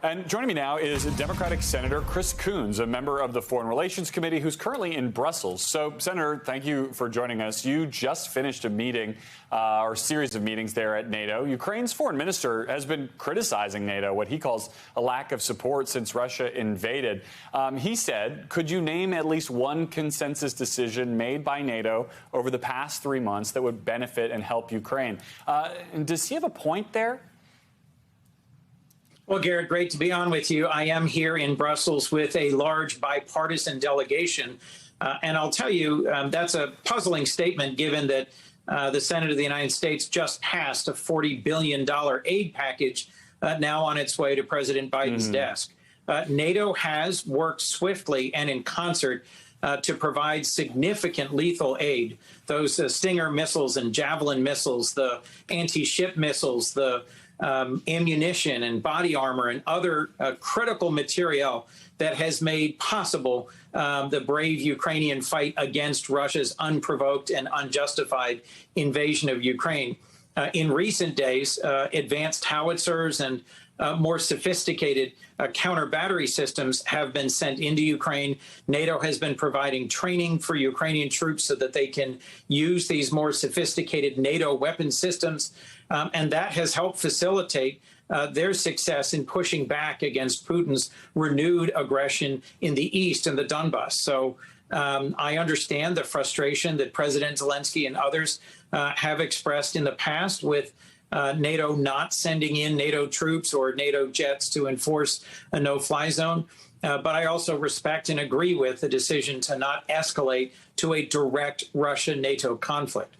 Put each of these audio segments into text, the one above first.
And joining me now is Democratic Senator Chris Coons, a member of the Foreign Relations Committee who's currently in Brussels. So, Senator, thank you for joining us. You just finished a meeting or series of meetings there at NATO. Ukraine's foreign minister has been criticizing NATO, what he calls a lack of support since Russia invaded. He said, could you name at least one consensus decision made by NATO over the past 3 months that would benefit and help Ukraine? Does he have a point there? Well, Garrett, great to be on with you. I am here in Brussels with a large bipartisan delegation. And I'll tell you, that's a puzzling statement given that the Senate of the United States just passed a $40 billion aid package now on its way to President Biden's desk. NATO has worked swiftly and in concert to provide significant lethal aid. Those Stinger missiles and Javelin missiles, the anti-ship missiles, the ammunition and body armor and other critical material that has made possible the brave Ukrainian fight against Russia's unprovoked and unjustified invasion of Ukraine. In recent days, advanced howitzers and more sophisticated counter-battery systems have been sent into Ukraine. NATO has been providing training for Ukrainian troops so that they can use these more sophisticated NATO weapon systems. And that has helped facilitate their success in pushing back against Putin's renewed aggression in the east and the Donbass. So I understand the frustration that President Zelensky and others have expressed in the past with NATO not sending in NATO troops or NATO jets to enforce a no-fly zone. But I also respect and agree with the decision to not escalate to a direct Russia-NATO conflict.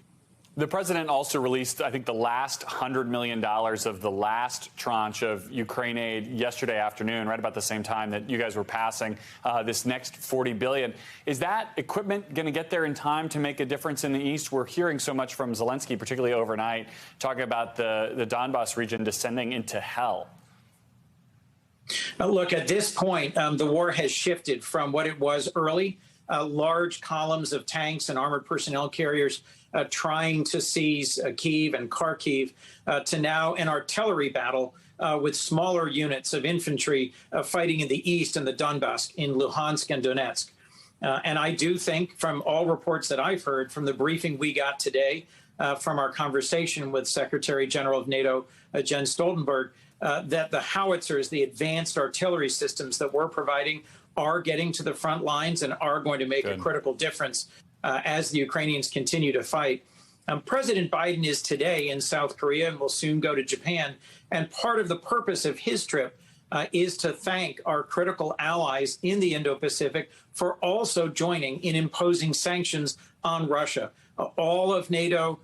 The president also released, I think, the last $100 million of the last tranche of Ukraine aid yesterday afternoon, right about the same time that you guys were passing this next $40 billion. Is that equipment going to get there in time to make a difference in the East? We're hearing so much from Zelensky, particularly overnight, talking about the Donbass region descending into hell. Look, at this point, the war has shifted from what it was early, large columns of tanks and armored personnel carriers trying to seize Kyiv and Kharkiv, to now an artillery battle with smaller units of infantry fighting in the east and the Donbass, in Luhansk and Donetsk. And I do think, from all reports that I've heard, from the briefing we got today, from our conversation with Secretary General of NATO, Jens Stoltenberg, that the howitzers, the advanced artillery systems that we're providing, are getting to the front lines and are going to make a critical difference as the Ukrainians continue to fight. President Biden is today in South Korea and will soon go to Japan. And part of the purpose of his trip is to thank our critical allies in the Indo-Pacific for also joining in imposing sanctions on Russia. All of NATO,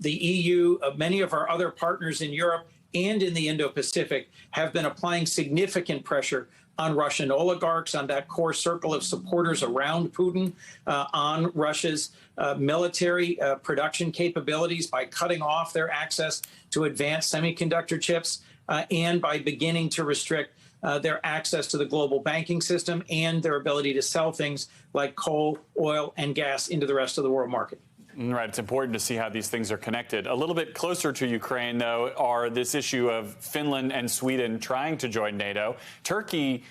the EU, many of our other partners in Europe and in the Indo-Pacific have been applying significant pressure on Russian oligarchs, on that core circle of supporters around Putin, on Russia's military production capabilities by cutting off their access to advanced semiconductor chips, and by beginning to restrict their access to the global banking system and their ability to sell things like coal, oil, and gas into the rest of the world market. Right. It's important to see how these things are connected. A little bit closer to Ukraine, though, are this issue of Finland and Sweden trying to join NATO. Turkey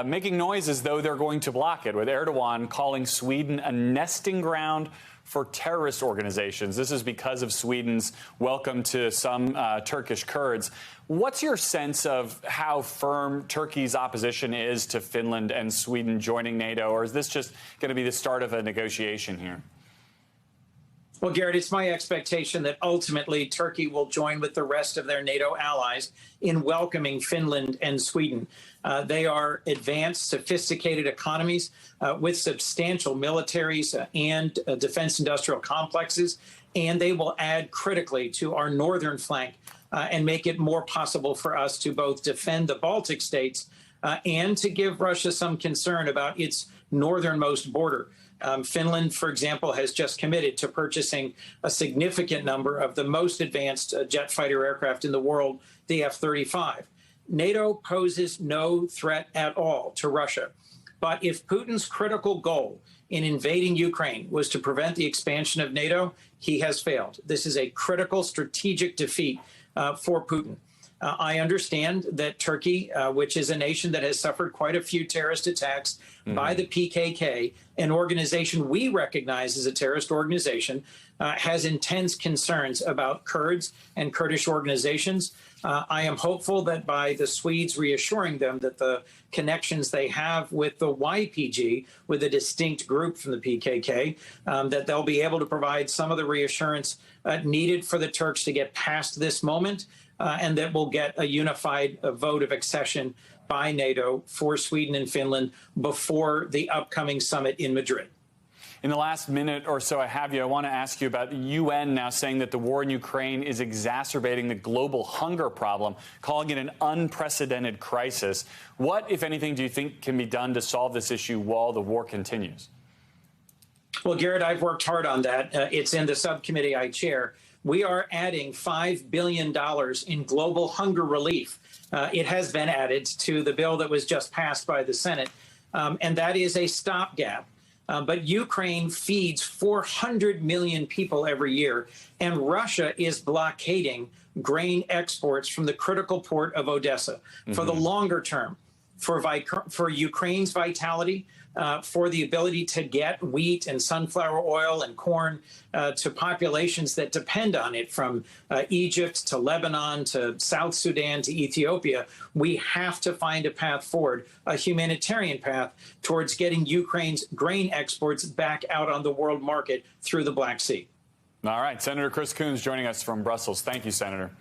making noise as though they're going to block it, with Erdogan calling Sweden a nesting ground for terrorist organizations. This is because of Sweden's welcome to some Turkish Kurds. What's your sense of how firm Turkey's opposition is to Finland and Sweden joining NATO, or is this just going to be the start of a negotiation here? Well, Garrett, it's my expectation that ultimately Turkey will join with the rest of their NATO allies in welcoming Finland and Sweden. They are advanced, sophisticated economies with substantial militaries and defense industrial complexes, and they will add critically to our northern flank and make it more possible for us to both defend the Baltic states and to give Russia some concern about its northernmost border. Finland, for example, has just committed to purchasing a significant number of the most advanced jet fighter aircraft in the world, the F-35. NATO poses no threat at all to Russia. But if Putin's critical goal in invading Ukraine was to prevent the expansion of NATO, he has failed. This is a critical strategic defeat for Putin. I understand that Turkey, which is a nation that has suffered quite a few terrorist attacks by the PKK, an organization we recognize as a terrorist organization, has intense concerns about Kurds and Kurdish organizations. I am hopeful that by the Swedes reassuring them that the connections they have with the YPG, with a distinct group from the PKK, that they'll be able to provide some of the reassurance needed for the Turks to get past this moment, and that we'll get a unified vote of accession by NATO for Sweden and Finland before the upcoming summit in Madrid. In the last minute or so I have you, I want to ask you about the UN now saying that the war in Ukraine is exacerbating the global hunger problem, calling it an unprecedented crisis. What, if anything, do you think can be done to solve this issue while the war continues? Well, Garrett, I've worked hard on that. It's in the subcommittee I chair. We are adding $5 billion in global hunger relief. It has been added to the bill that was just passed by the Senate, and that is a stopgap. But Ukraine feeds 400 million people every year, and Russia is blockading grain exports from the critical port of Odessa. For the longer term, for Ukraine's vitality, for the ability to get wheat and sunflower oil and corn to populations that depend on it, from Egypt to Lebanon to South Sudan to Ethiopia, we have to find a path forward, a humanitarian path towards getting Ukraine's grain exports back out on the world market through the Black Sea. All right. Senator Chris Coons joining us from Brussels. Thank you, Senator.